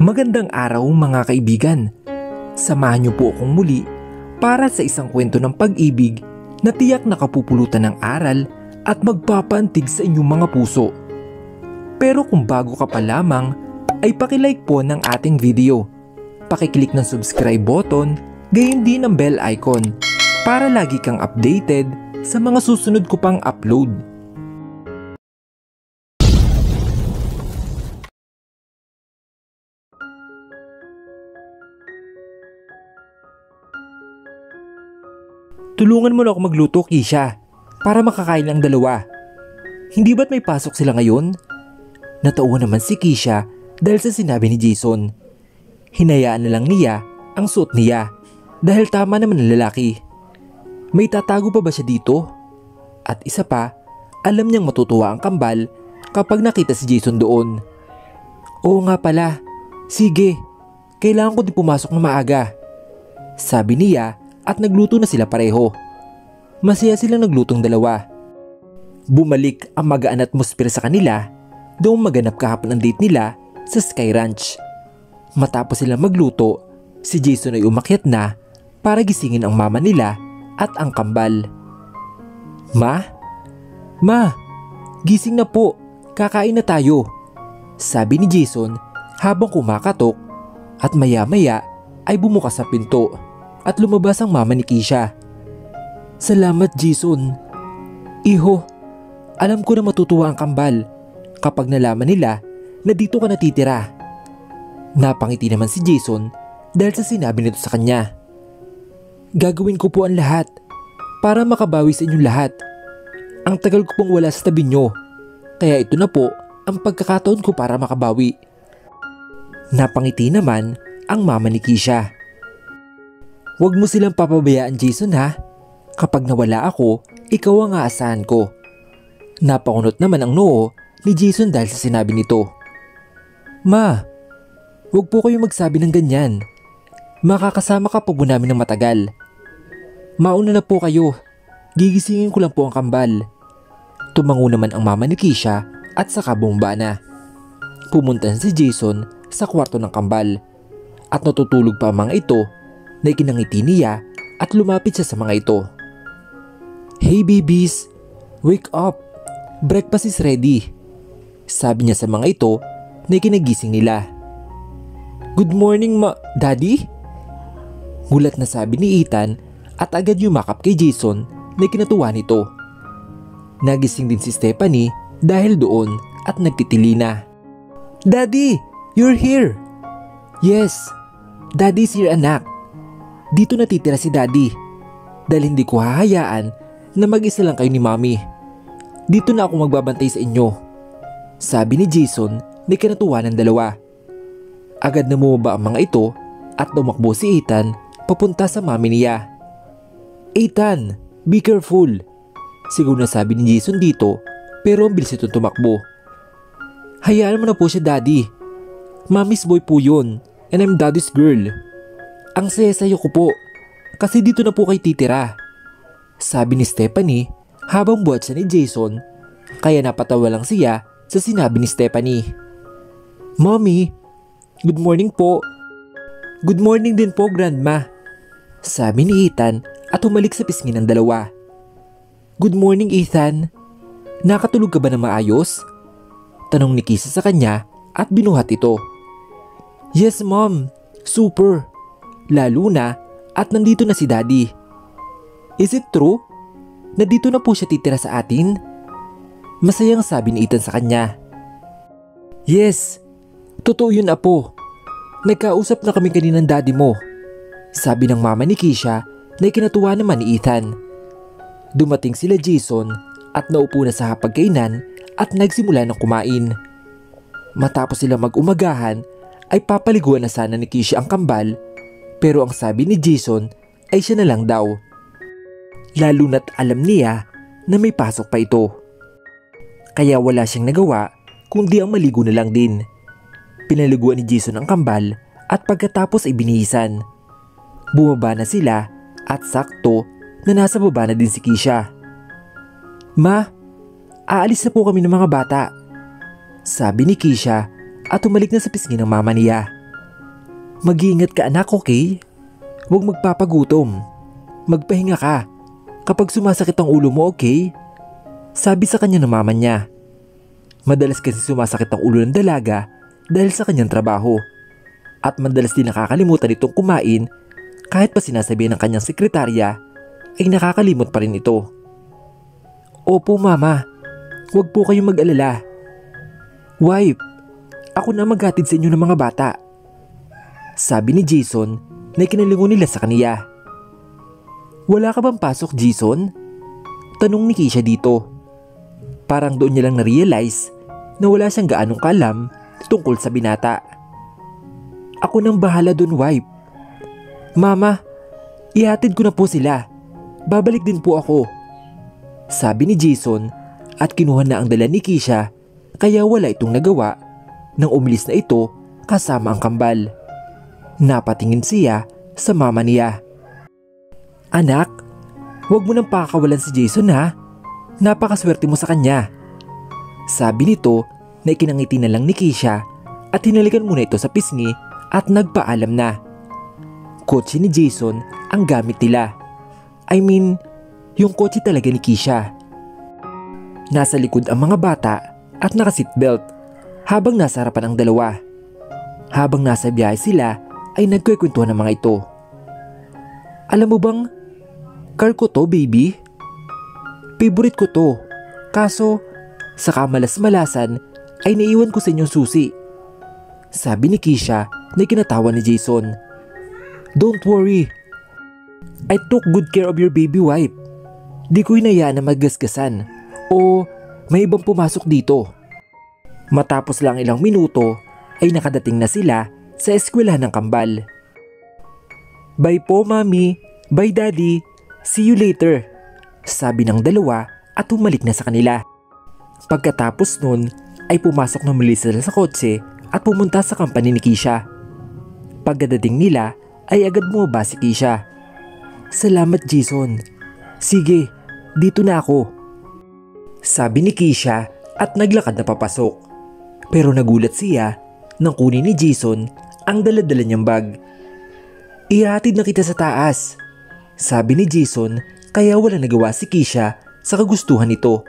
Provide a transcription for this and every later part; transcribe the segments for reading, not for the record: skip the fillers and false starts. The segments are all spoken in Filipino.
Magandang araw mga kaibigan. Samahan niyo po akong muli para sa isang kwento ng pag-ibig na tiyak na kapupulutan ng aral at magpapaantig sa inyong mga puso. Pero kung bago ka pa lamang, ay pakilike po ng ating video. Pakiclick ng subscribe button, gayon din ang bell icon para lagi kang updated sa mga susunod ko pang upload. Tulungan mo na ako magluto, Kisha, para makakain ang dalawa. Hindi ba't may pasok sila ngayon? Natauhan naman si Kisha dahil sa sinabi ni Jason. Hinayaan na lang niya ang suot niya dahil tama naman ang lalaki. May tatago pa ba siya dito? At isa pa, alam niyang matutuwa ang kambal kapag nakita si Jason doon. Oo nga pala, sige, kailangan ko din pumasok na maaga, sabi niya. At nagluto na sila pareho. Masaya silang naglutong dalawa. Bumalik ang magaan atmosphere sa kanila doong maganap kahapon ang date nila sa Sky Ranch. Matapos silang magluto, si Jason ay umakyat na para gisingin ang mama nila at ang kambal. Ma, gising na po, kakain na tayo, sabi ni Jason habang kumakatok at maya-maya ay bumukas sa pinto. At lumabas ang mama ni Kisha. Salamat, Jason. Iho, alam ko na matutuwa ang kambal kapag nalaman nila na dito ka natitira. Napangiti naman si Jason dahil sa sinabi nito sa kanya. Gagawin ko po ang lahat para makabawi sa inyong lahat. Ang tagal ko pong wala sa tabi nyo, kaya ito na po ang pagkakataon ko para makabawi. Napangiti naman ang mama ni Kisha. Huwag mo silang papabayaan, Jason, ha? Kapag nawala ako, ikaw ang aasahan ko. Napakunot naman ang noo ni Jason dahil sa sinabi nito. Ma, huwag po kayo magsabi ng ganyan. Makakasama ka pa po namin ng matagal. Mauna na po kayo. Gigisingin ko lang po ang kambal. Tumango naman ang mama ni Kisha at saka bumaba na. Pumunta si Jason sa kwarto ng kambal at natutulog pa ang mga ito na ikinangiti niya at lumapit siya sa mga ito. Hey babies, wake up, breakfast is ready, sabi niya sa mga ito na ikinagising nila. Good morning daddy? Gulat na sabi ni Ethan at agad yumakap kay Jason na ikinatuwa nito. Nagising din si Stephanie dahil doon at nagtitili na. Daddy, you're here. Yes, daddy's here anak. Dito natitira si daddy dahil hindi ko hahayaan na mag-isa lang kayo ni mommy. Dito na ako magbabantay sa inyo, sabi ni Jason na ikinatuwa ng dalawa. Agad na bumaba ang mga ito at tumakbo si Ethan papunta sa mommy niya. Ethan, be careful, siguro na sabi ni Jason dito, pero ang bilis itong tumakbo. Hayaan mo na po siya daddy. Mommy's boy po yun and I'm daddy's girl. Ang saya sayo ko po, kasi dito na po kayo titira, sabi ni Stephanie habang buhat siya ni Jason, kaya napatawa lang siya sa sinabi ni Stephanie. Mommy, good morning po. Good morning din po, Grandma, sabi ni Ethan at humalik sa pisngi ng dalawa. Good morning, Ethan. Nakatulog ka ba na maayos? Tanong ni Kisa sa kanya at binuhat ito. Yes, Mom, super. Lalo na at nandito na si daddy. Is it true? Nandito na po siya titira sa atin? Masayang sabi ni Ethan sa kanya. Yes, totoo yun apo. Nagkausap na kami kanina ng daddy mo, sabi ng mama ni Kisha na ikinatuwa naman ni Ethan. Dumating sila Jason at naupo na sa hapagkainan at nagsimula ng kumain. Matapos sila mag-umagahan ay papaliguan na sana ni Kisha ang kambal. Pero ang sabi ni Jason ay siya na lang daw. Lalo na't alam niya na may pasok pa ito. Kaya wala siyang nagawa kundi ang maligo na lang din. Pinaliguan ni Jason ang kambal at pagkatapos ay binihisan. Bumaba na sila at sakto na nasa baba na din si Kisha. Ma, aalis na po kami ng mga bata, sabi ni Kisha at tumalik na sa pisngi ng mama niya. Mag-iingat ka anak, okay? Huwag magpapagutom. Magpahinga ka kapag sumasakit ang ulo mo, okay? Sabi sa kanya ng mama niya. Madalas kasi sumasakit ang ulo ng dalaga dahil sa kanyang trabaho. At madalas din nakakalimutan itong kumain kahit pa sinasabihan ng kanyang sekretarya ay nakakalimot pa rin ito. Opo mama, huwag po kayong mag-alala. Wife, ako na maghatid sa inyo ng mga bata. Sabi ni Jason na ikinalingon nila sa kaniya. Wala ka bang pasok, Jason? Tanong ni Keisha dito. Parang doon niya lang na-realize na wala siyang gaanong kalam tungkol sa binata. Ako nang bahala doon, wife. Mama, ihatid ko na po sila. Babalik din po ako. Sabi ni Jason at kinuha na ang dala ni Keisha kaya wala itong nagawa nang umilis na ito kasama ang kambal. Napatingin siya sa mama niya. Anak, huwag mo nang pakakawalan si Jason ha. Napakaswerte mo sa kanya. Sabi nito na ikinangiti na lang ni Keisha at hinalikan muna ito sa pisngi at nagpaalam na. Kotse ni Jason ang gamit nila. I mean, yung kotse talaga ni Keisha. Nasa likod ang mga bata at naka-seatbelt habang nasa harapan ang dalawa. Habang nasa biyahe sila ay nagkwekwentuhan ng mga ito. Alam mo bang, car ko to baby? Favorite ko to. Kaso, sa kamalas-malasan ay naiwan ko sa inyong susi. Sabi ni Keisha na ikinatawa ni Jason. Don't worry. I took good care of your baby wife. Di ko hinayaan na maggasgasan o may ibang pumasok dito. Matapos lang ilang minuto ay nakadating na sila sa eskwelahan ng kambal. Bye po mami, bye daddy, see you later. Sabi ng dalawa at humalik na sa kanila. Pagkatapos nun ay pumasok na muli sila sa kotse at pumunta sa company ni Keisha. Pagkadating nila ay agad bumaba si Keisha. Salamat Jason. Sige, dito na ako. Sabi ni Keisha at naglakad na papasok. Pero nagulat siya nang kunin ni Jason ang daladala niyang bag. Ihatid na kita sa taas. Sabi ni Jason kaya wala nagawa si Keisha sa kagustuhan nito.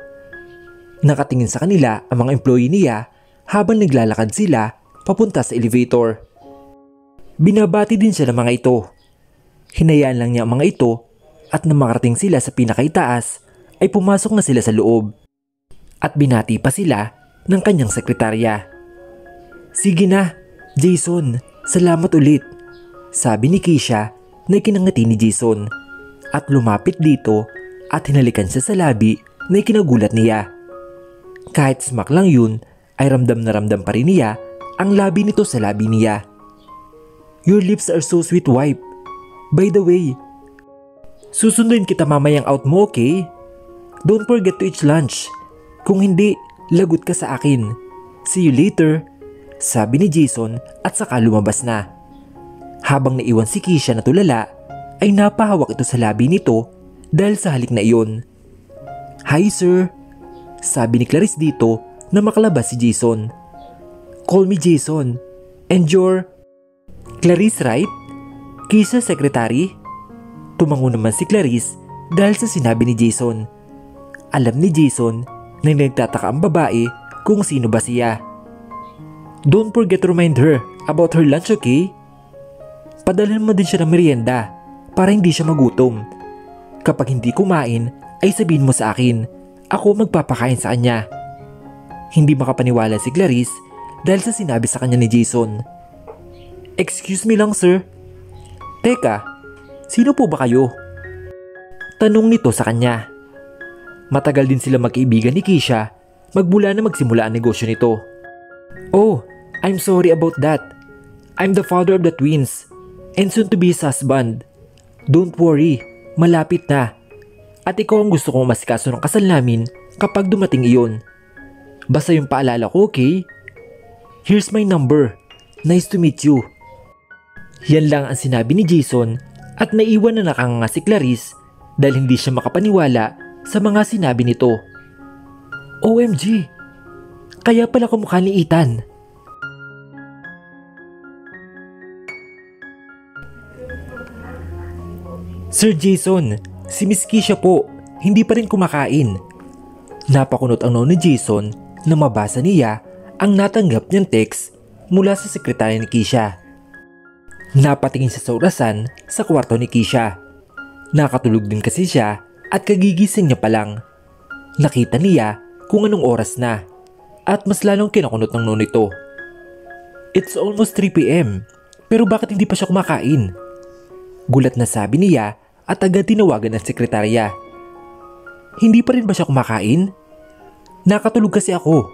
Nakatingin sa kanila ang mga employee niya habang naglalakad sila papunta sa elevator. Binabati din siya ng mga ito. Hinayaan lang niya ang mga ito at nang makarating sila sa pinakaitaas ay pumasok na sila sa loob. At binati pa sila ng kanyang sekretarya. Sige na, Jason, salamat ulit. Sabi ni Keisha na ikinangati ni Jason. At lumapit dito at hinalikan siya sa labi na ikinagulat niya. Kahit smack lang yun ay ramdam na ramdam pa rin niya ang labi nito sa labi niya. Your lips are so sweet wife. By the way, susunduin kita mamayang out mo okay? Don't forget to eat lunch. Kung hindi, lagot ka sa akin. See you later. Sabi ni Jason at saka lumabas na. Habang naiwan si Keisha na tulala, ay napahawak ito sa labi nito dahil sa halik na iyon. Hi sir. Sabi ni Clarice dito na makalabas si Jason. Call me Jason. And you're Clarice, right? Keisha secretary? Tumango naman si Clarice dahil sa sinabi ni Jason. Alam ni Jason na nagtataka ang babae kung sino ba siya. Don't forget to remind her about her lunch, okay? Padalhan mo din siya ng merienda para hindi siya magutom. Kapag hindi kumain ay sabihin mo sa akin. Ako magpapakain sa kanya. Hindi makapaniwala si Clarice dahil sa sinabi sa kanya ni Jason. Excuse me lang sir. Teka, sino po ba kayo? Tanong nito sa kanya. Matagal din sila magkaibigan ni Keisha magmula na magsimula ang negosyo nito. Oh, I'm sorry about that. I'm the father of the twins and soon to be his husband. Don't worry, malapit na. At ikaw ang gusto kong masikaso ng kasal namin kapag dumating iyon. Basta yung paalala ko, okay? Here's my number. Nice to meet you. Yan lang ang sinabi ni Jason at naiwan na nakanganga si Clarice dahil hindi siya makapaniwala sa mga sinabi nito. OMG! Kaya pala kumukha ni Ethan. Sir Jason, si Miss Keisha po, hindi pa rin kumakain. Napakunot ang noon ni Jason na mabasa niya ang natanggap niyang text mula sa sekretarya ni Keisha. Napatingin siya sa orasan sa kwarto ni Keisha. Nakatulog din kasi siya at kagigising niya pa lang. Nakita niya kung anong oras na at mas lalong kinakunot ng noon ito. It's almost 3 p.m. pero bakit hindi pa siya kumakain? Gulat na sabi niya at agad tinawagan ang sekretarya. Hindi pa rin ba siya kumakain? Nakatulog kasi ako.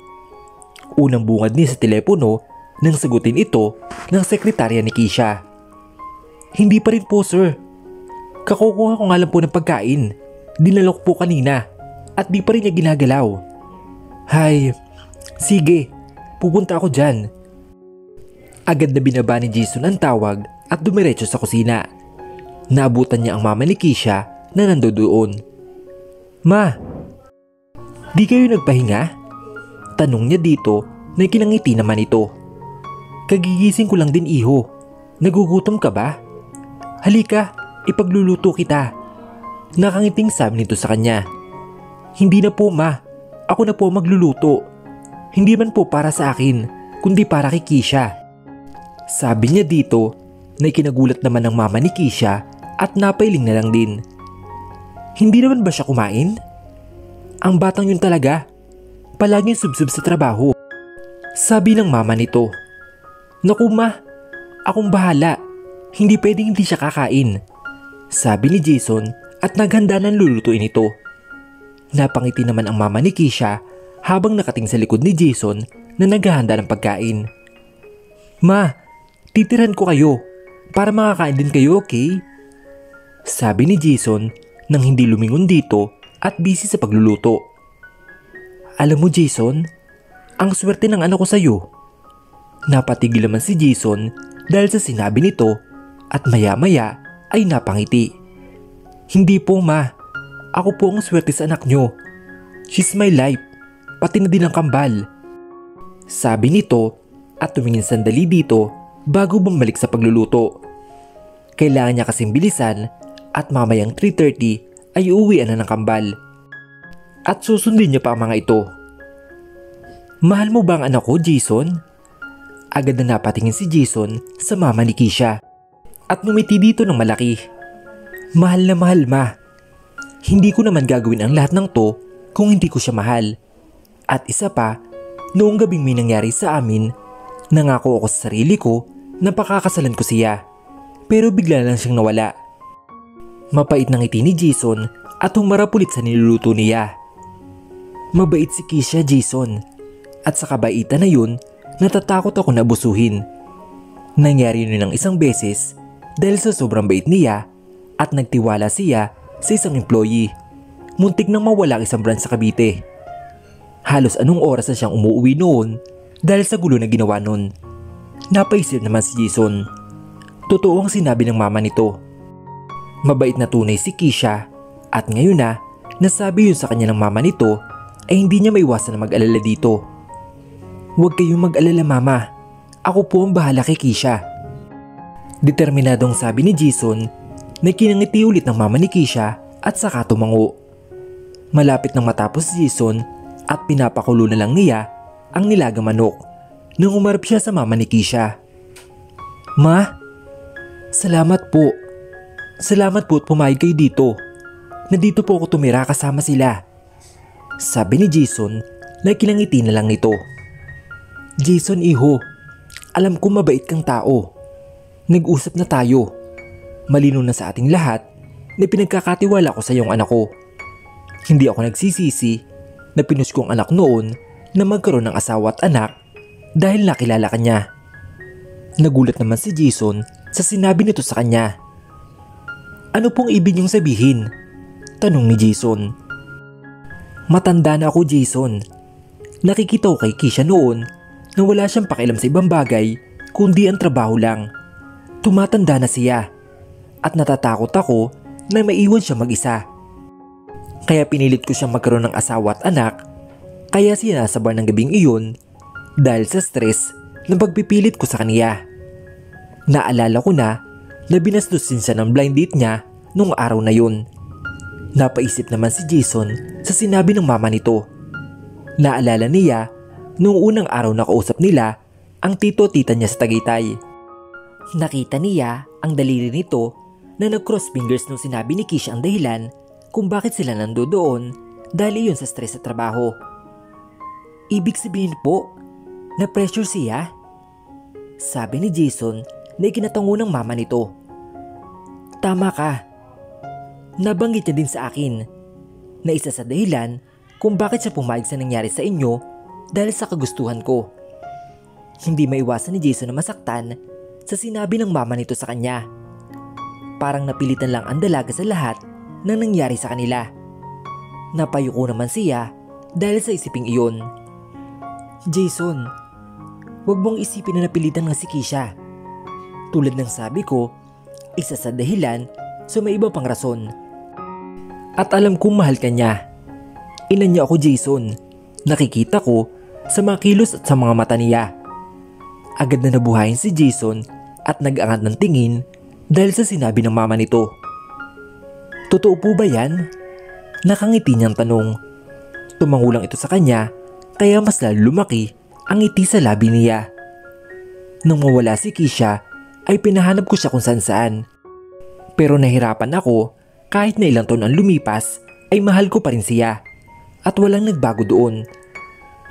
Unang bungad niya sa telepono nang sagutin ito ng sekretarya ni Keisha. Hindi pa rin po sir. Kakukuha ko nga lang po ng pagkain. Dinala ko po kanina at di pa rin niya ginagalaw. Hay, sige, pupunta ako dyan. Agad na binaba ni Jason ang tawag at dumiretso sa kusina. Naabutan niya ang mama ni Keisha na nandoon. Ma, di kayo nagpahinga? Tanong niya dito na kinangiti naman ito. Kagigising ko lang din iho. Nagugutom ka ba? Halika, ipagluluto kita. Nakangiting sabi nito sa kanya. Hindi na po ma, ako na po magluluto. Hindi man po para sa akin, kundi para kay Keisha. Sabi niya dito na ikinagulat naman ng mama ni Keisha at napailing na lang din. Hindi naman ba siya kumain? Ang batang yun talaga, palaging subsub sa trabaho. Sabi ng mama nito. Naku ma, akong bahala. Hindi pwedeng hindi siya kakain. Sabi ni Jason at naghanda ng lulutuin ito. Napangiti naman ang mama ni Keisha habang nakating sa likod ni Jason na naghahanda ng pagkain. Ma, titiran ko kayo para makakain din kayo, okay? Sabi ni Jason nang hindi lumingon dito at busy sa pagluluto. Alam mo Jason, ang swerte ng anak ko sa'yo. Napatigil naman si Jason dahil sa sinabi nito at maya-maya ay napangiti. Hindi po ma, ako po ang swerte sa anak nyo. She's my life, pati na din ang kambal. Sabi nito at tumingin sandali dito bago bumalik sa pagluluto. Kailangan niya kasing bilisan at mamayang 3:30 ay uuwian na ng kambal. At susundin niya pa ang mga ito. Mahal mo ba ang anak ko, Jason? Agad na napatingin si Jason sa mama ni Keisha at ngumiti dito ng malaki. Mahal na mahal ma. Hindi ko naman gagawin ang lahat ng to kung hindi ko siya mahal. At isa pa, noong gabing may nangyari sa amin, nangako ako sa sarili ko na pakakasalan ko siya. Pero bigla lang siyang nawala. Mapait ng ngiti ni Jason at humarapulit sa niluluto niya. Mabait si Keisha, Jason. At sa kabaitan na yun, natatakot ako na abusuhin. Nangyari yun ng isang beses dahil sa sobrang bait niya at nagtiwala siya sa isang employee. Muntik nang mawala ang isang branch sa Cavite. Halos anong oras na siyang umuwi noon dahil sa gulo na ginawa noon. Napaisip naman si Jason. Totoo ang sinabi ng mama nito. Mabait na tunay si Keisha at ngayon na nasabi yun sa kanya ng mama nito ay hindi niya maiwasan na mag-alala dito. Huwag kayong mag-alala mama, ako po ang bahala kay Keisha. Determinadong sabi ni Jason na kinangiti ulit ng mama ni Keisha at saka tumango. Malapit nang matapos si Jason at pinapakulo na lang niya ang nilagang manok nang umarap siya sa mama ni Keisha. Ma, salamat po. Salamat po at pumayag kayo dito. Nandito po ako tumira kasama sila. Sabi ni Jason na kinangiti na lang nito. Jason iho, alam ko mabait kang tao. Nag-usap na tayo. Malino na sa ating lahat na pinagkakatiwala ko sa iyong anak ko. Hindi ako nagsisisi na pinush ko ang anak noon na magkaroon ng asawa at anak dahil nakilala ka niya. Nagulat naman si Jason sa sinabi nito sa kanya. Ano pong ibig niyong sabihin? Tanong ni Jason. Matanda na ako Jason. Nakikita ko kay Keisha noon na wala siyang pakialam sa ibang bagay kundi ang trabaho lang. Tumatanda na siya at natatakot ako na maiwan siya mag-isa. Kaya pinilit ko siyang magkaroon ng asawa at anak, kaya sinasabar ng gabing iyon dahil sa stress ng pagpipilit ko sa kaniya. Naalala ko na binastos din siya ng blind date niya nung araw na yun. Napaisip naman si Jason sa sinabi ng mama nito. Naalala niya nung unang araw na kausap nila ang tito at tita niya sa Tagaytay. Nakita niya ang daliri nito na nag-cross fingers nung sinabi ni Kisha ang dahilan kung bakit sila nandoon dahil iyon sa stress sa trabaho. Ibig sabihin po, na-pressure siya? Sabi ni Jason na ikinatango ng mama nito. Tama ka. Nabanggit niya din sa akin na isa sa dahilan kung bakit siya pumayag sa nangyari sa inyo dahil sa kagustuhan ko. Hindi maiwasan ni Jason na masaktan sa sinabi ng mama nito sa kanya. Parang napilitan lang ang dalaga sa lahat ng nangyari sa kanila. Napayuko naman siya dahil sa isiping iyon. Jason, huwag mong isipin na napilitan nga si Kisha. Tulad ng sabi ko, isa sa dahilan so may iba pang rason. At alam kong mahal ka niya. Ina niya ako, Jason. Nakikita ko sa mga kilos at sa mga mata niya. Agad na nabuhayin si Jason at nag-angat ng tingin dahil sa sinabi ng mama nito. Totoo po ba yan? Nakangiti niyang tanong. Tumangulang ito sa kanya kaya mas lalo lumaki ang ngiti sa labi niya. Nung mawala si Kisha ay pinahanap ko siya kung saan. Pero nahirapan ako kahit na ilang taon ang lumipas ay mahal ko pa rin siya at walang nagbago doon.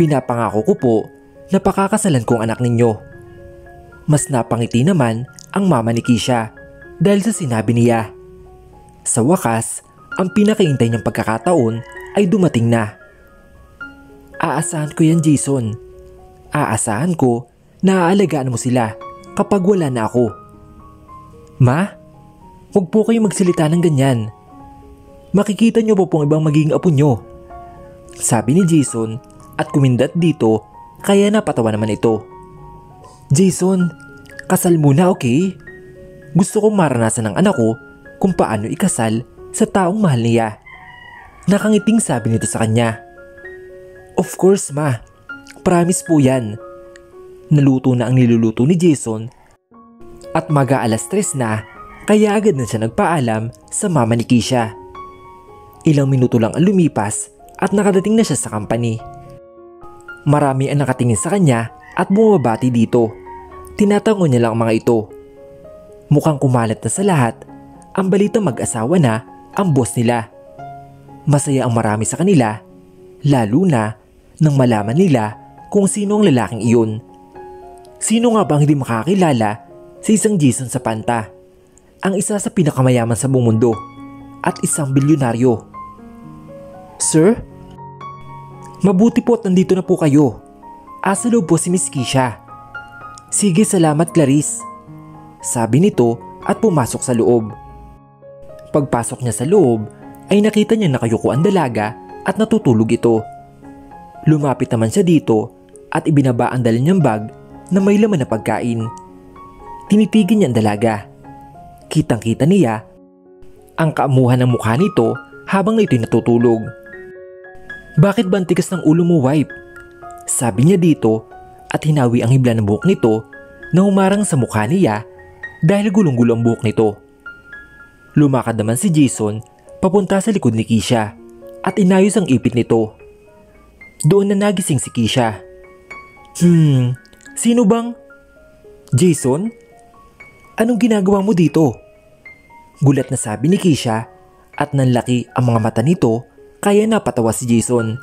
Pinapangako ko po na pakakasalan ko ang anak ninyo. Mas napangiti naman ang mama ni Kisha dahil sa sinabi niya. Sa wakas, ang pinakaintay niyang pagkakataon ay dumating na. Aasahan ko yan, Jason. Aasahan ko na aalagaan mo sila kapag wala na ako. Ma, huwag po kayo magsalita ng ganyan. Makikita niyo po pong ibang magiging apo niyo. Sabi ni Jason at kumindat dito kaya napatawa naman ito. Jason, kasal muna, okay? Gusto kong maranasan ng anak ko kung paano ikasal sa taong mahal niya. Nakangiting sabi nito sa kanya. Of course, ma. Promise po yan. Naluto na ang niluluto ni Jason at mag-aalas 3 na kaya agad na siya nagpaalam sa mama ni Kisha. Ilang minuto lang ang lumipas at nakadating na siya sa company. Marami ang nakatingin sa kanya at bumabati dito. Tinatango niya lang ang mga ito. Mukhang kumalat na sa lahat ang balitang mag-asawa na ang boss nila. Masaya ang marami sa kanila, lalo na nang malaman nila kung sino ang lalaking iyon. Sino nga bang hindi makakilala sa isang Jason Zapanta, ang isa sa pinakamayaman sa buong mundo at isang bilyonaryo. Sir? Mabuti po at nandito na po kayo. Asa loob po si Miss Kisha. Sige, salamat Clarice. Sabi nito at pumasok sa loob. Pagpasok niya sa loob ay nakita niya nakayuko ang dalaga at natutulog ito. Lumapit naman siya dito at ibinaba ang dala niyang bag na may laman na pagkain. Tinitigin niya ang dalaga. Kitang-kita niya ang kaamuhan ng mukha nito habang ito'y natutulog. Bakit ba ang tigas ng ulo mo, wife? Sabi niya dito at hinawi ang hibla ng buhok nito na humarang sa mukha niya dahil gulong-gulo ang buhok nito. Lumakad naman si Jason papunta sa likod ni Kisha at inayos ang ipit nito. Doon na nagising si Kisha. Sino bang? Jason? Anong ginagawa mo dito? Gulat na sabi ni Kisha at nanlaki ang mga mata nito kaya napatawa si Jason.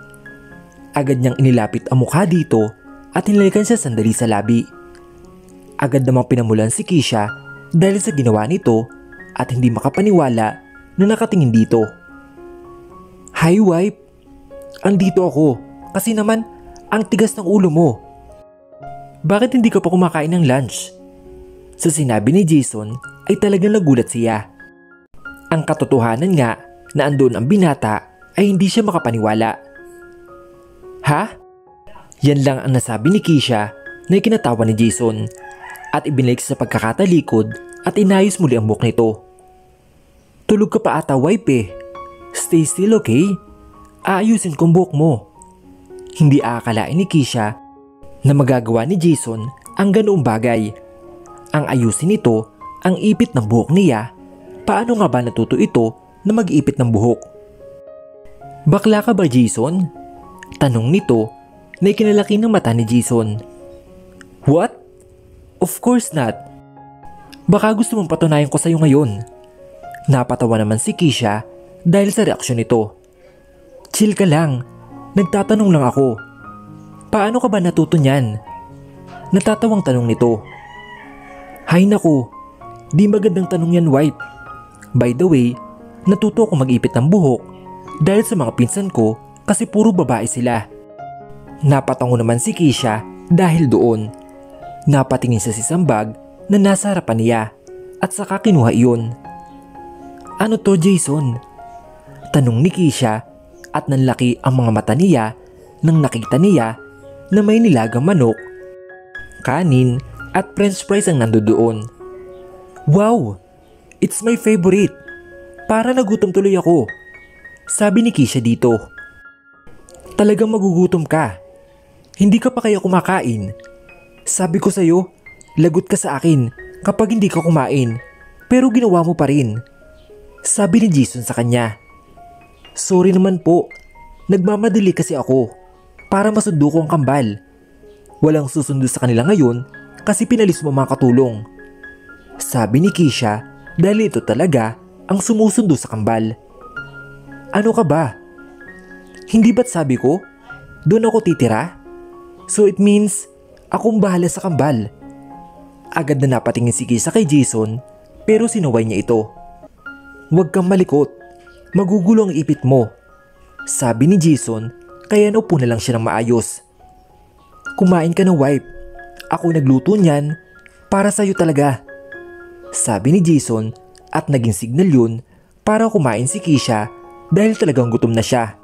Agad niyang inilapit ang mukha dito at hinalikan siya sandali sa labi. Agad namang pinamulan si Kisha dahil sa ginawa nito at hindi makapaniwala na nakatingin dito. Hi wife, andito ako kasi naman ang tigas ng ulo mo. Bakit hindi ka pa kumakain ng lunch? Sa sinabi ni Jason ay talagang nagulat siya. Ang katotohanan nga na andun ang binata ay hindi siya makapaniwala. Ha? Yan lang ang nasabi ni Kisha na ikinatawa ni Jason at ibinalik sa pagkakatalikod at inayos muli ang buhok nito. Tulog ka pa ata wife eh. Stay still, okay? Aayusin kong buhok mo. Hindi aakalain ni Kisha na magagawa ni Jason ang ganoong bagay. Ang ayusin nito ang ipit ng buhok niya Paano nga ba natuto ito na mag-ipit ng buhok? Bakla ka ba, Jason? Tanong nito na ikinalaki ng mata ni Jason. What? Of course not. Baka gusto mong patunayan ko sa'yo ngayon. Napatawa naman si Keisha dahil sa reaksyon nito. Chill ka lang. Nagtatanong lang ako. Paano ka ba natuto niyan? Natatawang tanong nito. Hay naku, di magandang tanong yan, wife. By the way, natuto ako mag-ipit ng buhok dahil sa mga pinsan ko kasi puro babae sila. Napatango naman si Keisha dahil doon. Napatingin sa sisambag na nasa harapan niya at saka kinuha iyon. Ano to, Jason? Tanong ni Keisha at nanlaki ang mga mata niya nang nakita niya na may nilagang manok, kanin at french fries ang nandoon. Wow! It's my favorite! Para nagutom tuloy ako. Sabi ni Keisha dito. Talagang magugutom ka. Hindi ka pa kaya kumakain? Sabi ko sa'yo, lagot ka sa akin kapag hindi ka kumain. Pero ginawa mo pa rin. Sabi ni Jason sa kanya. Sorry naman po. Nagmamadali kasi ako para masundo ko ang kambal. Walang susundo sa kanila ngayon kasi pinalis mo mga katulong. Sabi ni Keisha dahil ito talaga ang sumusundo sa kambal. Ano ka ba? Hindi ba't sabi ko, doon ako titira? So it means, akong bahala sa kambal. Agad na napatingin si Keisha kay Jason pero sinuway niya ito. Huwag kang malikot, magugulo ang ipit mo. Sabi ni Jason kaya naupo na lang siya ng maayos. Kumain ka na, wife. Ako nagluto niyan para sa'yo talaga. Sabi ni Jason at naging signal yun para kumain si Keisha dahil talagang gutom na siya.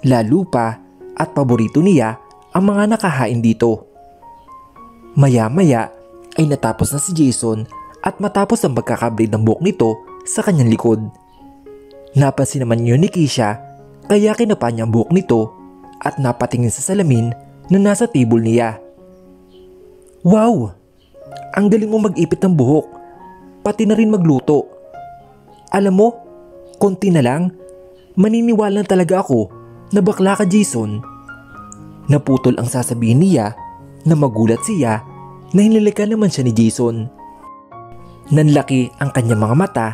Lalo pa at paborito niya ang mga nakahain dito. Maya-maya ay natapos na si Jason at matapos ang pagkakabraid ng buhok nito sa kanyang likod. Napansin naman yun ni Keisha kaya kinapa niya ang buhok nito at napatingin sa salamin na nasa table niya. Wow! Ang galing mo mag-ipit ng buhok, pati na rin magluto. Alam mo, konti na lang, maniniwala na talaga ako na bakla ka, Jason. Naputol ang sasabihin niya na magulat siya na hinilikan naman siya ni Jason. Nanlaki ang kanyang mga mata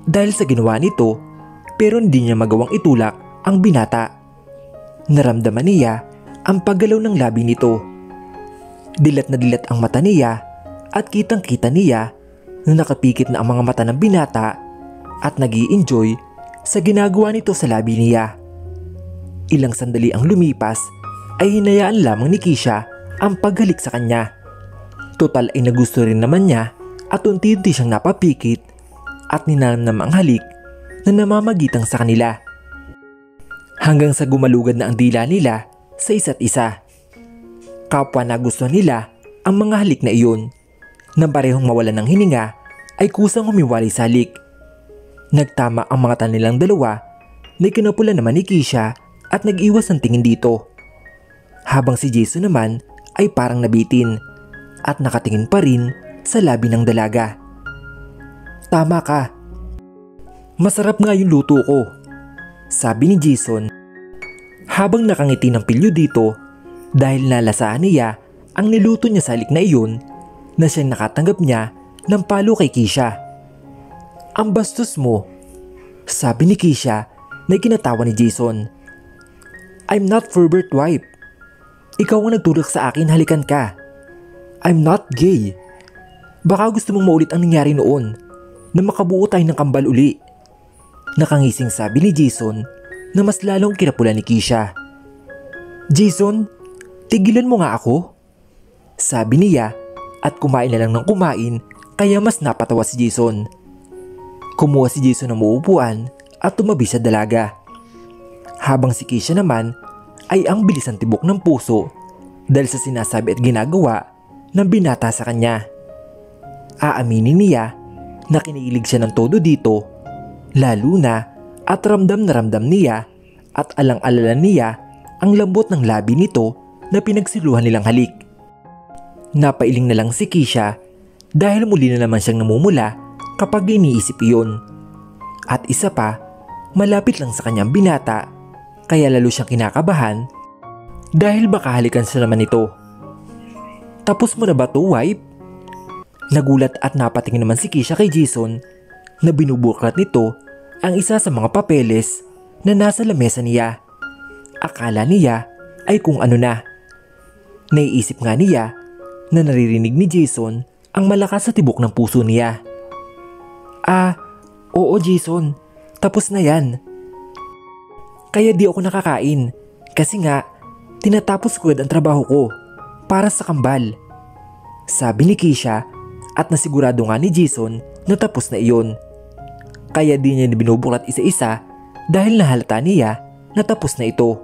dahil sa ginawa nito pero hindi niya magawang itulak ang binata. Naramdaman niya ang paggalaw ng labi nito. Dilat na dilat ang mata niya at kitang-kita niya na nakapikit na ang mga mata ng binata at nag-i-enjoy sa ginagawa nito sa labi niya. Ilang sandali ang lumipas ay hinayaan lamang ni Keisha ang paghalik sa kanya. Total ay nagusto rin naman niya at unti-unti siyang napapikit at ninanam ang halik na namamagitang sa kanila. Hanggang sa gumalugad na ang dila nila sa isa't isa. Kapwa nagustuhan nila ang mga halik na iyon. Nang parehong mawalan ng hininga ay kusang humiwalay sa halik. Nagtama ang mga mata nilang dalawa na kinapula naman ni Keisha at nag-iwas ng tingin dito. Habang si Jason naman ay parang nabitin at nakatingin pa rin sa labi ng dalaga. Tama ka. Masarap nga yung luto ko. Sabi ni Jason habang nakangiti ng pilyo dito dahil nalasahan niya ang niluto niya sa halik na iyon na siyang nakatanggap niya ng palo kay Keisha. Ang bastos mo, sabi ni Keisha na ikinatawa ni Jason. I'm not pervert, wife. Ikaw ang nagtulak sa akin, halikan ka. I'm not gay. Baka gusto mong maulit ang nangyari noon na makabuo tayo ng kambal uli. Nakangising sabi ni Jason na mas lalong kinapula ni Keisha. Jason, tigilan mo nga ako. Sabi niya at kumain na lang ng kumain kaya mas napatawa si Jason. Kumuha si Jason ng uupuan at tumabi sa dalaga. Habang si Keisha naman ay ang bilis ng tibok ng puso dahil sa sinasabi at ginagawa ng binata sa kanya. Aaminin niya na kinikilig siya ng todo dito, lalo na at ramdam na ramdam niya at alang-alala niya ang lambot ng labi nito na pinagsiluhan nilang halik. Napailing na lang si Keisha dahil muli na naman siyang namumula kapag iniisip iyon. At isa pa, malapit lang sa kanyang binata kaya lalo siyang kinakabahan dahil baka halikan siya naman ito. Tapos mo na ba to, wife? Nagulat at napatingin naman si Keisha kay Jason na binubuklat nito ang isa sa mga papeles na nasa lamesa niya. Akala niya ay kung ano na. Naiisip nga niya na naririnig ni Jason ang malakas sa tibok ng puso niya. Oo Jason, tapos na yan. Kaya di ako nakakain kasi nga tinatapos ko ang trabaho ko para sa kambal. Sabi ni Keisha at nasigurado nga ni Jason na tapos na iyon. Kaya di niya binubuklat isa-isa dahil nahalata niya na tapos na ito.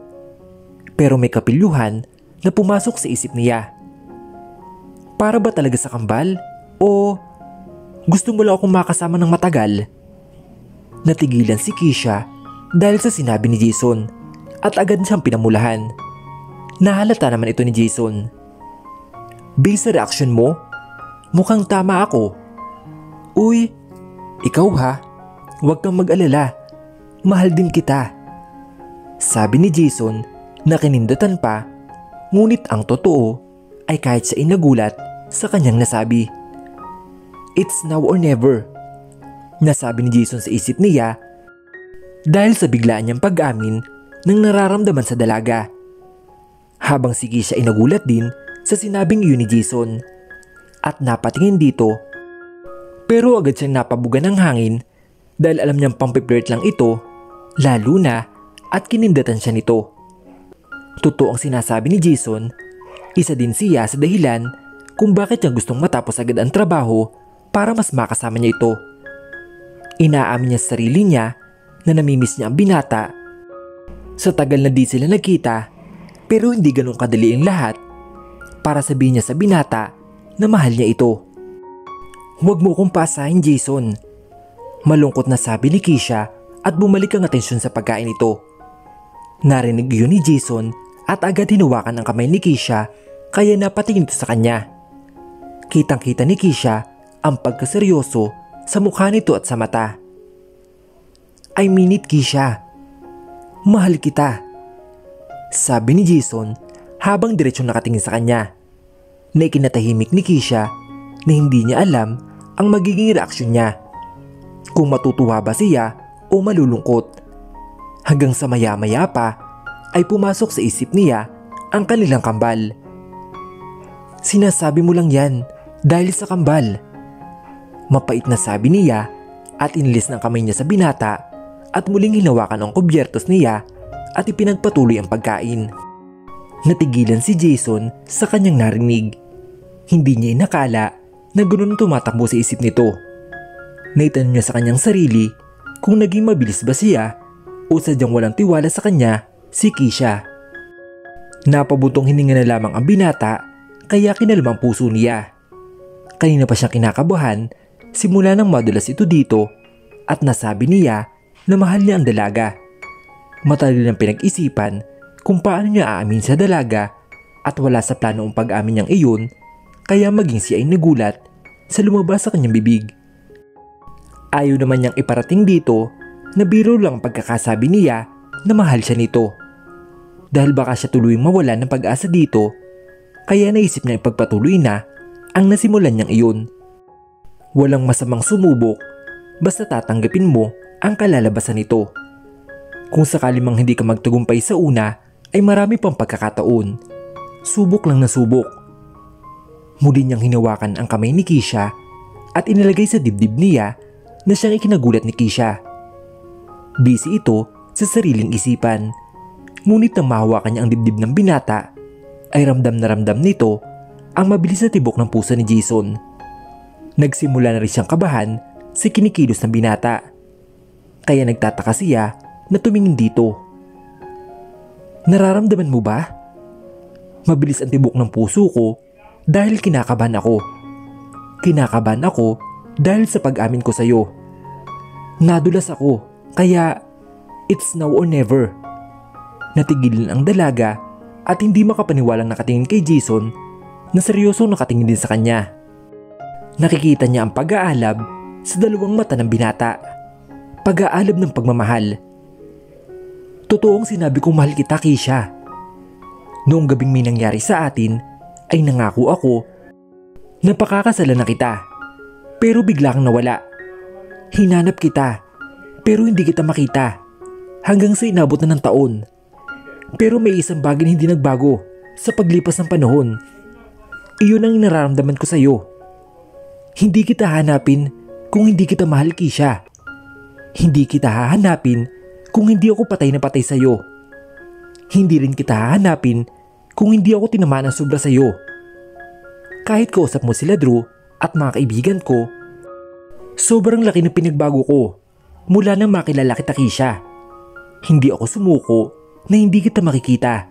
Pero may kapilyuhan na pumasok sa isip niya. Para ba talaga sa kambal? O gusto mo lang akong makasama ng matagal? Natigilan si Keisha dahil sa sinabi ni Jason at agad siyang pinamulahan. Nahalata naman ito ni Jason. Based sa reaction mo, mukhang tama ako. Uy, ikaw ha? Huwag kang mag-alala. Mahal din kita. Sabi ni Jason na kinindatan pa, ngunit ang totoo ay kahit siya ay nagulat sa kanyang nasabi. It's now or never. Nasabi ni Jason sa isip niya dahil sa biglaan niyang pag-amin ng nararamdaman sa dalaga. Habang si Keisha ay nagulat din sa sinabing iyon ni Jason at napatingin dito, pero agad siyang napabuga ng hangin dahil alam niyang pampi-flirt lang ito, lalo na at kinindatan siya nito. Totoo ang sinasabi ni Jason, isa din siya sa dahilan kung bakit niya gustong matapos agad ang trabaho para mas makasama niya ito. Inaamin niya sa sarili niya na namimiss niya ang binata. Sa tagal na di sila nagkita, pero hindi ganun kadali ang lahat para sabihin niya sa binata na mahal niya ito. Huwag mo kong paasahin Jason. Malungkot na sabi ni Keisha at bumalik ang atensyon sa pagkain ito. Narinig yun ni Jason at agad hinawakan ang kamay ni Keisha kaya napatingin ito sa kanya. Kitang-kita ni Keisha ang pagkaseryoso sa mukha nito at sa mata. I mean it, Keisha. Mahal kita. Sabi ni Jason habang diretsong nakatingin sa kanya. Na ikinatahimik ni Keisha na hindi niya alam ang magiging reaksyon niya. Kung matutuwa ba siya o malulungkot. Hanggang sa maya-maya pa ay pumasok sa isip niya ang kanilang kambal. Sinasabi mo lang yan dahil sa kambal. Mapait na sabi niya at inilis ng kamay niya sa binata at muling hinawakan ang kubyertos niya at ipinagpatuloy ang pagkain. Natigilan si Jason sa kanyang narinig. Hindi niya inakala na ganoon tumatakbo sa isip nito. Naitanong niya sa kanyang sarili kung naging mabilis ba siya o sadyang walang tiwala sa kanya si Keisha. Napabutong hininga na lamang ang binata kaya kinalma ang puso niya. Kanina pa siyang kinakabahan simula nang madulas ito dito at nasabi niya na mahal niya ang dalaga. Matagal niyang pinag-isipan kung paano niya aamin sa dalaga at wala sa plano ang pag-amin niyang iyon kaya maging siya ay nagulat sa lumabas sa kanyang bibig. Ayaw naman niyang iparating dito na biro lang ang pagkakasabi niya na mahal siya nito. Dahil baka siya tuloy mawala ng pag-asa dito kaya naisip niya ipagpatuloy na ang nasimulan niyang iyon. Walang masamang sumubok basta tatanggapin mo ang kalalabasan nito. Kung sakali mang hindi ka magtagumpay sa una ay marami pang pagkakataon. Subok lang na subok. Muli niyang hinawakan ang kamay ni Keisha at inilagay sa dibdib niya na siyang ikinagulat ni Keisha. Busy ito sa sariling isipan. Ngunit nang mahawakan niya ang dibdib ng binata ay ramdam na ramdam nito ang mabilis na tibok ng puso ni Jason. Nagsimula na rin siyang kabahan sa kinikilos ng binata. Kaya nagtataka siya na tumingin dito. Nararamdaman mo ba? Mabilis ang tibok ng puso ko dahil kinakabahan ako. Kinakabahan ako dahil sa pag-amin ko sa'yo. Nadulas ako kaya it's now or never. Natigilin ang dalaga at hindi makapaniwalang nakatingin kay Jason na seryoso nakatingin din sa kanya. Nakikita niya ang pag-aalab sa dalawang mata ng binata. pag-aalab ng pagmamahal. Totoong sinabi kong mahal kita, Keisha. Noong gabing may nangyari sa atin ay nangako ako na pakakasalan na kita. Pero bigla kang nawala. Hinanap kita pero hindi kita makita hanggang sa inabot na ng taon. Pero may isang bagay na hindi nagbago sa paglipas ng panahon. Iyon ang nararamdaman ko sa iyo. Hindi kita hanapin kung hindi kita mahal, Keisha. Hindi kita hahanapin kung hindi ako patay na patay sa iyo. Hindi rin kita hahanapin kung hindi ako tinamaan ng sobra sa iyo. Kahit kausap mo sila Drew at mga kaibigan ko, sobrang laki ng pinagbago ko mula nang makilala kita, Keisha. Hindi ako sumuko na hindi kita makikita.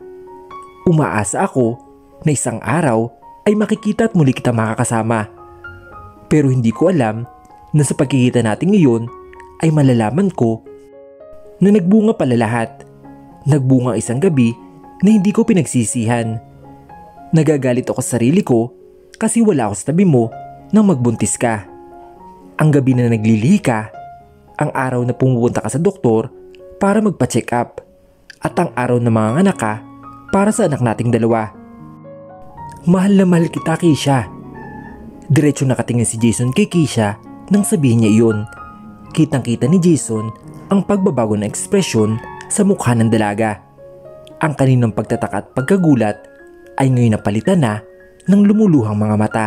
Umaasa ako na isang araw ay makikita at muli kita makakasama. Pero hindi ko alam na sa pagkikita natin ngayon ay malalaman ko na nagbunga pala lahat. Nagbunga isang gabi na hindi ko pinagsisihan. Nagagalit ako sa sarili ko kasi wala ako sa tabi mo nang magbuntis ka. Ang gabi na naglilihi ka, ang araw na pumupunta ka sa doktor para magpa-check up, at ang araw na manganganak ka para sa anak nating dalawa. Mahal na mahal kita, Keisha. Diretso nakatingin si Jason kay Keisha nang sabihin niya iyon. Kitang-kita ni Jason ang pagbabago ng ekspresyon sa mukha ng dalaga. Ang kaninang pagtataka at pagkagulat ay ngayon napalitan na ng lumuluhang mga mata.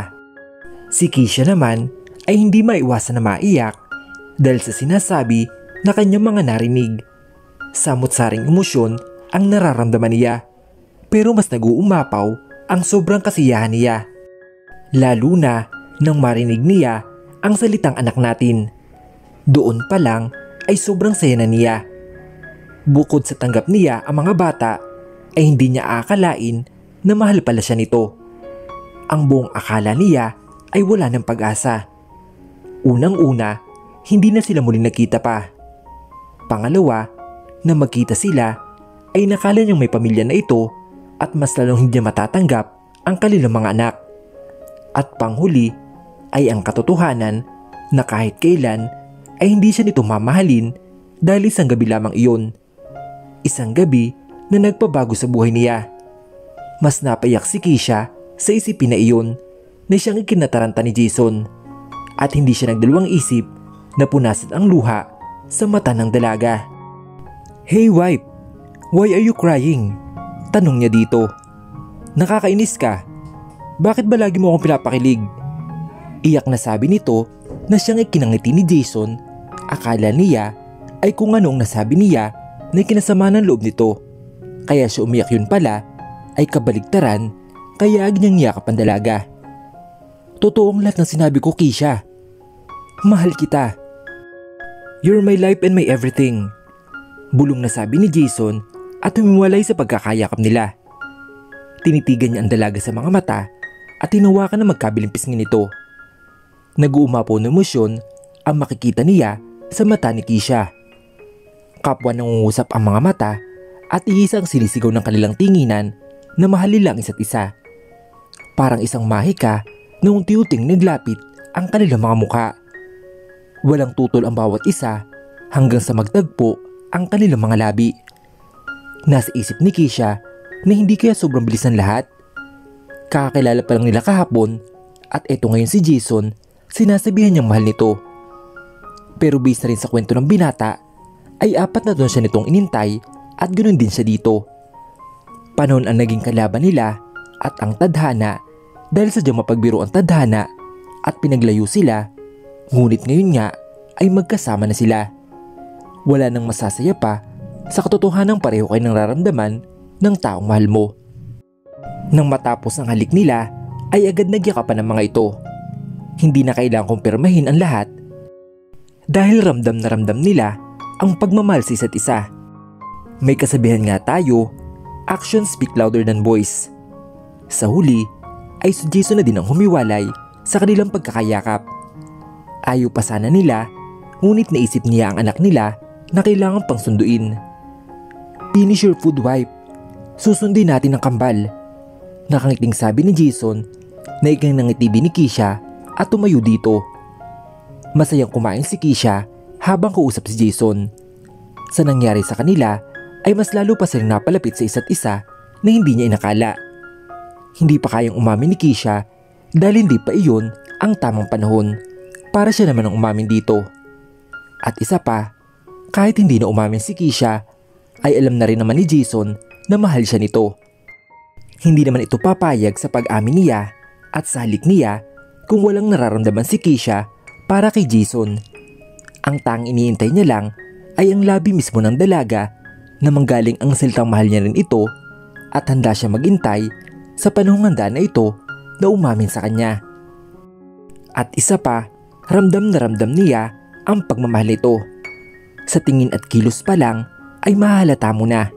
Si Keisha naman ay hindi maiwasan na maiyak dahil sa sinasabi na kanyang mga narinig. Samot-saring emosyon ang nararamdaman niya, pero mas nag-uumapaw ang sobrang kasiyahan niya. Lalo na nang marinig niya ang salitang anak natin. Doon pa lang ay sobrang saya na niya. Bukod sa tanggap niya ang mga bata, ay hindi niya aakalain na mahal pala siya nito. Ang buong akala niya ay wala ng pag-asa. Unang-una, hindi na sila muli nagkita pa. Pangalawa, na magkita sila ay nakala niyang may pamilya na ito at mas lalong hindi matatanggap ang kanilang mga anak. At panghuli ay ang katotohanan na kahit kailan ay hindi siya nito mamahalin dahil isang gabi lamang iyon. Isang gabi na nagpabago sa buhay niya. Mas napayak si Keisha sa isipin na iyon na siyang ikinataranta ni Jason, at hindi siya nagdalawang isip na punasan ang luha sa mata ng dalaga. "Hey wife, why are you crying?" Tanong niya dito. "Nakakainis ka. Bakit ba lagi mo akong pinapakilig?" Iyak na sabi nito na siyang ikinangiti ni Jason. Akala niya ay kung anong nasabi niya na kinasama ng loob nito. Kaya siya umiyak, yun pala ay kabaligtaran, kaya niyang yakap ang dalaga. "Totoong lahat ng sinabi ko, Keisha. Mahal kita. You're my life and my everything." Bulong na sabi ni Jason at humiwalay sa pagkakayakap nila. Tinitigan niya ang dalaga sa mga mata at tinawakan na magkabiling pisngin nito. Nag-uumapaw ng emosyon ang makikita niya sa mata ni Keisha. Kapwa nangungusap ang mga mata at iisa ang sinisigaw ng kanilang tinginan na mahalin lang isa't isa. Parang isang mahika na unti-unting naglapit ang kanilang mga mukha. Walang tutol ang bawat isa hanggang sa magtagpo ang kanilang mga labi. Nasa isip ni Keisha na hindi kaya sobrang bilis ng lahat. Kakakilala pa lang nila kahapon at eto ngayon si Jason, sinasabihan niyang mahal nito. Pero based na rin sa kwento ng binata, ay 4 na taon siya nitong inintay at ganoon din siya dito. Panahon ang naging kalaban nila at ang tadhana dahil sadyang mapagbiro ang tadhana at pinaglayo sila, ngunit ngayon nga ay magkasama na sila. Wala nang masasaya pa sa katotohanang pareho kayo ng nararamdaman ng taong mahal mo. Nang matapos ang halik nila ay agad nagyakapan ng mga ito. Hindi na kailangang kumpirmahin ang lahat dahil ramdam na ramdam nila ang pagmamahal sa isa't isa. May kasabihan nga tayo, actions speak louder than voice. Sa huli ay si Jason na din ang humiwalay sa kanilang pagkakayakap. Ayaw pa sana nila, ngunit naisip niya ang anak nila na kailangan pang sunduin. "Finish your food, wife. Susundin natin ang kambal." Nakangiting sabi ni Jason na ikinangiti din ni Keisha at tumayo dito. Masayang kumain si Keisha habang kausap si Jason. Sa nangyari sa kanila ay mas lalo pa silang napalapit sa isa't isa na hindi niya inakala. Hindi pa kayang umamin ni Keisha dahil hindi pa iyon ang tamang panahon para siya naman ang umamin dito. At isa pa, kahit hindi na umamin si Keisha ay alam na rin naman ni Jason na mahal siya nito. Hindi naman ito papayag sa pag-amin niya at sa halik niya kung walang nararamdaman si Keisha para kay Jason. Ang tanging iniintay niya lang ay ang labi mismo ng dalaga na manggaling ang salitang mahal niya rin ito at handa siya maghintay sa panahong handa na ito na umamin sa kanya. At isa pa, ramdam na ramdam niya ang pagmamahal nito. Sa tingin at kilos pa lang ay mahalata mo na.